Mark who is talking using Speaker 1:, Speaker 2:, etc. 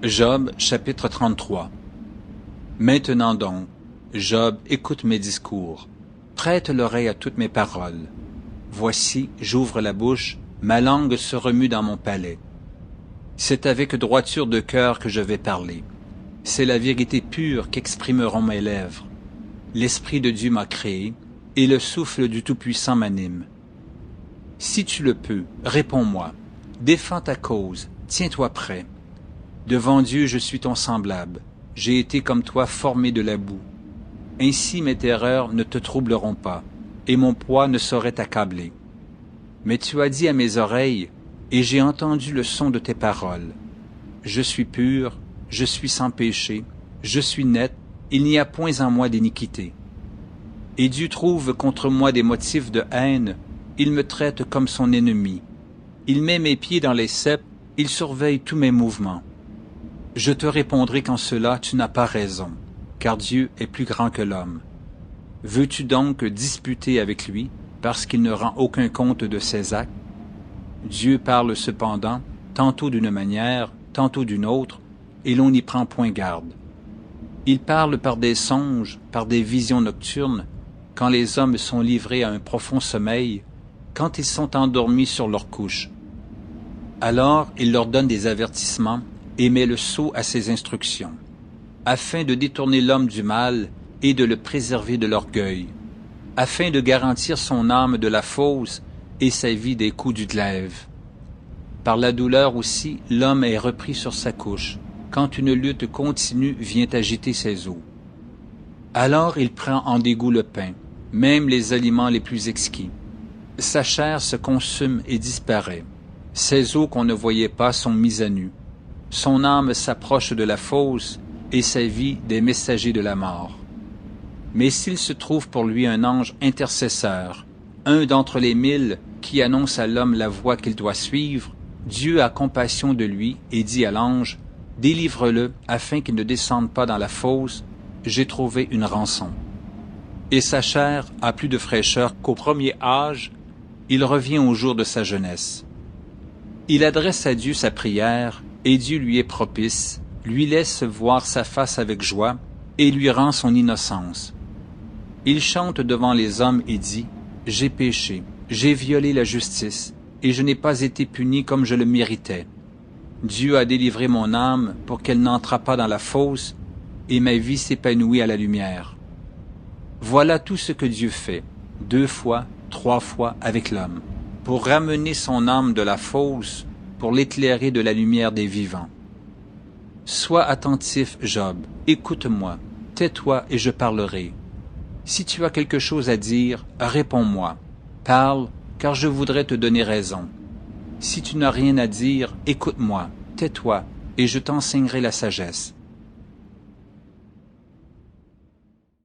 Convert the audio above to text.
Speaker 1: Job, chapitre 33. Maintenant donc, Job, écoute mes discours. Prête l'oreille à toutes mes paroles. Voici, j'ouvre la bouche, ma langue se remue dans mon palais. C'est avec droiture de cœur que je vais parler. C'est la vérité pure qu'exprimeront mes lèvres. L'Esprit de Dieu m'a créé, et le souffle du Tout-Puissant m'anime. Si tu le peux, réponds-moi. Défends ta cause, tiens-toi prêt. Devant Dieu, je suis ton semblable. J'ai été comme toi formé de la boue. Ainsi mes terreurs ne te troubleront pas, et mon poids ne saurait t'accabler. Mais tu as dit à mes oreilles, et j'ai entendu le son de tes paroles. Je suis pur, je suis sans péché, je suis net, il n'y a point en moi d'iniquité. Et Dieu trouve contre moi des motifs de haine, il me traite comme son ennemi. Il met mes pieds dans les ceps, il surveille tous mes mouvements. Je te répondrai qu'en cela tu n'as pas raison, car Dieu est plus grand que l'homme. Veux-tu donc disputer avec lui, parce qu'il ne rend aucun compte de ses actes? Dieu parle cependant, tantôt d'une manière, tantôt d'une autre, et l'on n'y prend point garde. Il parle par des songes, par des visions nocturnes, quand les hommes sont livrés à un profond sommeil, quand ils sont endormis sur leur couche. Alors il leur donne des avertissements, et met le sceau à ses instructions, afin de détourner l'homme du mal et de le préserver de l'orgueil, afin de garantir son âme de la fausse et sa vie des coups du glaive. Par la douleur aussi, l'homme est repris sur sa couche, quand une lutte continue vient agiter ses os. Alors il prend en dégoût le pain, même les aliments les plus exquis. Sa chair se consume et disparaît. Ses os qu'on ne voyait pas sont mis à nu. Son âme s'approche de la fosse et sa vie des messagers de la mort. Mais s'il se trouve pour lui un ange intercesseur, un d'entre les 1000 qui annonce à l'homme la voie qu'il doit suivre, Dieu a compassion de lui et dit à l'ange, « Délivre-le afin qu'il ne descende pas dans la fosse, j'ai trouvé une rançon. » Et sa chair a plus de fraîcheur qu'au premier âge, il revient au jour de sa jeunesse. Il adresse à Dieu sa prière, et Dieu lui est propice, lui laisse voir sa face avec joie, et lui rend son innocence. Il chante devant les hommes et dit, « J'ai péché, j'ai violé la justice, et je n'ai pas été puni comme je le méritais. Dieu a délivré mon âme pour qu'elle n'entrât pas dans la fosse, et ma vie s'épanouit à la lumière. » Voilà tout ce que Dieu fait, 2 fois, 3 fois avec l'homme, pour ramener son âme de la fosse, pour l'éclairer de la lumière des vivants. Sois attentif, Job, écoute-moi, tais-toi et je parlerai. Si tu as quelque chose à dire, réponds-moi. Parle, car je voudrais te donner raison. Si tu n'as rien à dire, écoute-moi, tais-toi, et je t'enseignerai la sagesse.